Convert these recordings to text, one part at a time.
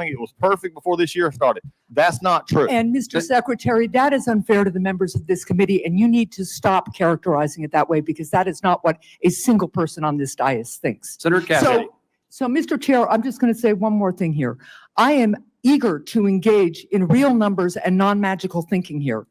It was perfect before this year started. That's not true. And Mr. Secretary, that is unfair to the members of this committee, and you need to stop characterizing it that way, because that is not what a single person on this dais thinks. Senator Cassidy. So, Mr. Chair, I'm just going to say one more thing here. I am eager to engage in real numbers and non-magical thinking here.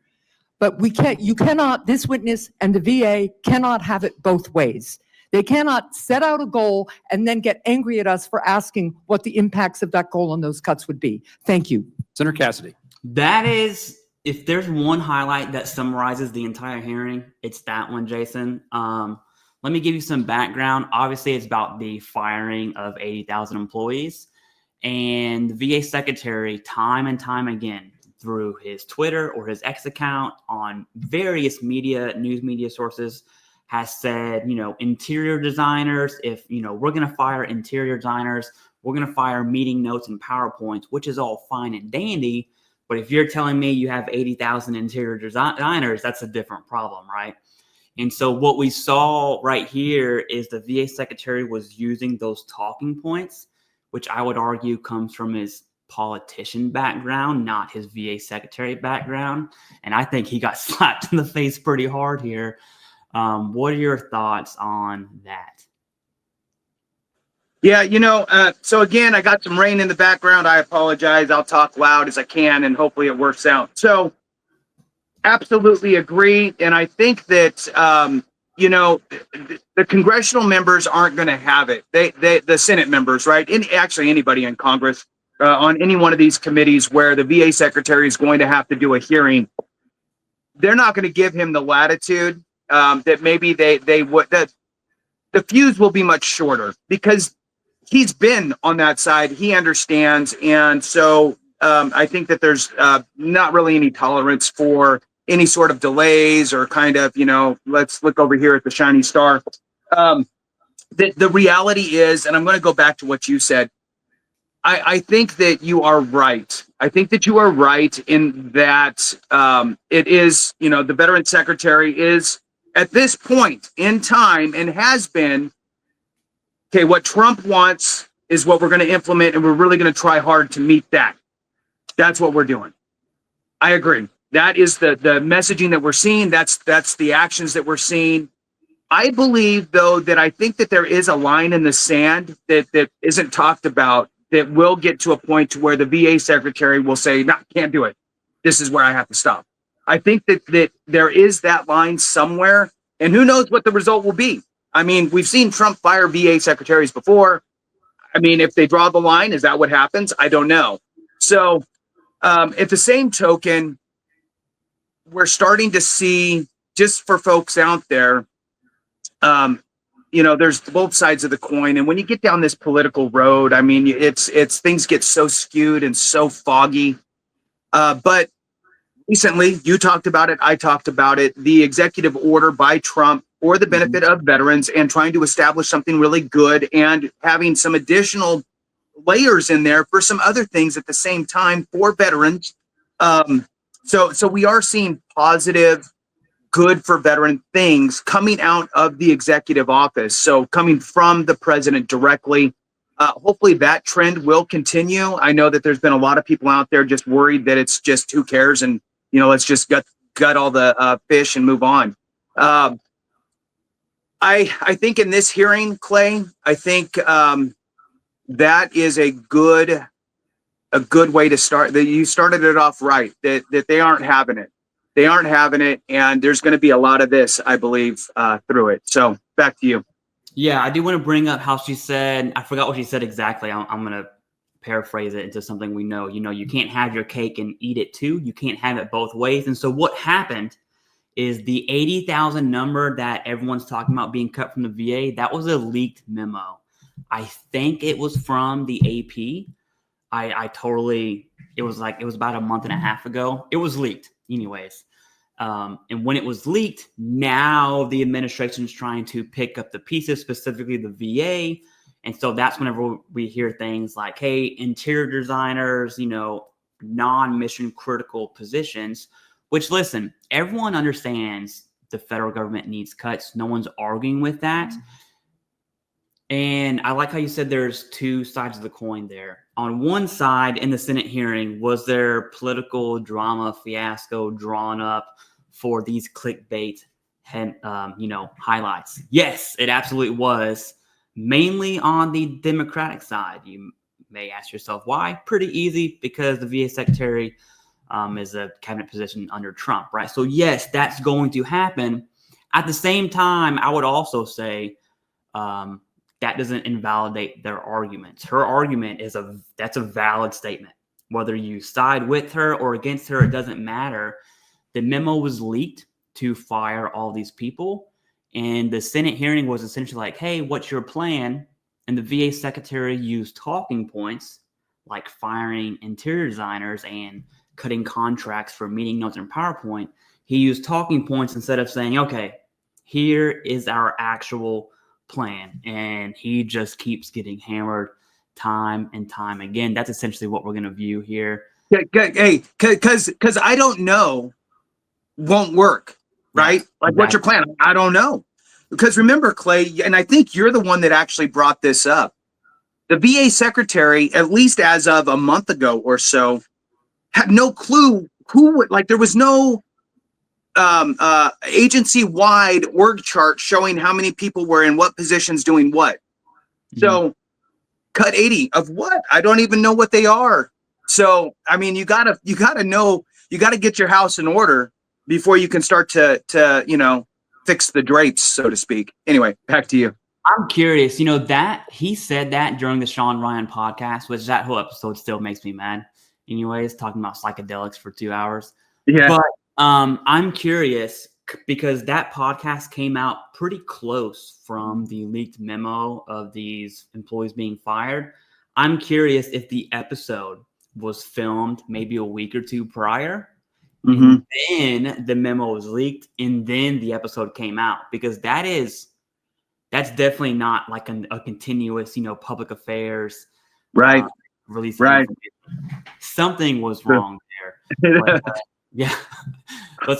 But you cannot, this witness and the VA cannot have it both ways. They cannot set out a goal and then get angry at us for asking what the impacts of that goal and those cuts would be. Thank you. Senator Cassidy. That is, if there's one highlight that summarizes the entire hearing, it's that one, Jason. Let me give you some background. Obviously, it's about the firing of 80,000 employees. And the VA secretary, time and time again, through his Twitter or his X account, on various news media sources, has said, interior designers, if, we're going to fire interior designers, we're going to fire meeting notes and PowerPoints, which is all fine and dandy. But if you're telling me you have 80,000 interior designers, that's a different problem, right? And so what we saw right here is the VA secretary was using those talking points, which I would argue comes from his politician background, not his VA secretary background. And I think he got slapped in the face pretty hard here. What are your thoughts on that? Yeah, so again, I got some rain in the background. I apologize. I'll talk loud as I can, and hopefully it works out. So absolutely agree. And I think that, the congressional members aren't going to have it. The Senate members, right? Actually, anybody in Congress on any one of these committees where the VA secretary is going to have to do a hearing, they're not going to give him the latitude that maybe they would. That the fuse will be much shorter because he's been on that side. He understands. And so I think that there's not really any tolerance for any sort of delays or kind of, let's look over here at the shiny star. The reality is, and I'm going to go back to what you said, I think that you are right. I think that you are right in that it is, the veteran secretary is at this point in time and has been, okay, what Trump wants is what we're going to implement, and we're really going to try hard to meet that. That's what we're doing. I agree. That is the messaging that we're seeing. That's the actions that we're seeing. I believe, though, that I think that there is a line in the sand that isn't talked about that will get to a point to where the VA secretary will say, no, can't do it. This is where I have to stop. I think that there is that line somewhere, and who knows what the result will be. I mean, we've seen Trump fire VA secretaries before. I mean, if they draw the line, is that what happens? I don't know. So at the same token, we're starting to see, just for folks out there, there's both sides of the coin. And when you get down this political road, I mean, it's things get so skewed and so foggy. But recently, you talked about it, I talked about it, the executive order by Trump for the benefit of veterans and trying to establish something really good and having some additional layers in there for some other things at the same time for veterans. So we are seeing positive, good for veteran things coming out of the executive office. So coming from the president directly. Hopefully that trend will continue. I know that there's been a lot of people out there just worried that it's just who cares and, let's just gut all the fish and move on. I think in this hearing, Clay, I think that is a good way to start. That you started it off right, that they aren't having it. They aren't having it, and there's going to be a lot of this, I believe, through it. So back to you. Yeah, I do want to bring up how she said, I forgot what she said exactly. I'm going to paraphrase it into something we know. You can't have your cake and eat it too. You can't have it both ways. And so what happened is the 80,000 number that everyone's talking about being cut from the VA, that was a leaked memo. I think it was from the AP. It was about a month and a half ago. It was leaked anyways. And when it was leaked, now the administration is trying to pick up the pieces, specifically the VA. And so that's whenever we hear things like, hey, interior designers, non-mission critical positions, which, listen, everyone understands the federal government needs cuts. No one's arguing with that. And I like how you said there's two sides of the coin there. on one side in the Senate hearing, was there political drama fiasco drawn up for these clickbait highlights? Yes, it absolutely was. Mainly on the Democratic side. You may ask yourself why. Pretty easy, because the VA secretary is a cabinet position under Trump, right? So yes, that's going to happen. At the same time, I would also say that doesn't invalidate their arguments. Her argument that's a valid statement. Whether you side with her or against her, it doesn't matter. The memo was leaked to fire all these people. And the Senate hearing was essentially like, hey, what's your plan? And the VA secretary used talking points like firing interior designers and cutting contracts for meeting notes and PowerPoint. He used talking points instead of saying, okay, here is our actual plan. And he just keeps getting hammered time and time again. That's essentially what we're going to view here. Hey, because I don't know won't work, right? Like, what's your plan? I don't know. Because remember, Clay, and I think you're the one that actually brought this up. The VA secretary, at least as of a month ago or so, had no clue who would, like, there was no agency-wide org chart showing how many people were in what positions doing what. So cut 80 of what? I don't even know what they are. So, I mean, you gotta know, you gotta get your house in order before you can start to fix the drapes, so to speak. Anyway, back to you. I'm curious, that he said that during the Sean Ryan podcast, which that whole episode still makes me mad. Anyways, talking about psychedelics for 2 hours. Yeah. But I'm curious because that podcast came out pretty close from the leaked memo of these employees being fired. I'm curious if the episode was filmed maybe a week or two prior. And then the memo was leaked, and then the episode came out, because that's definitely not like a continuous, public affairs release. Right. Something was wrong there. But, yeah.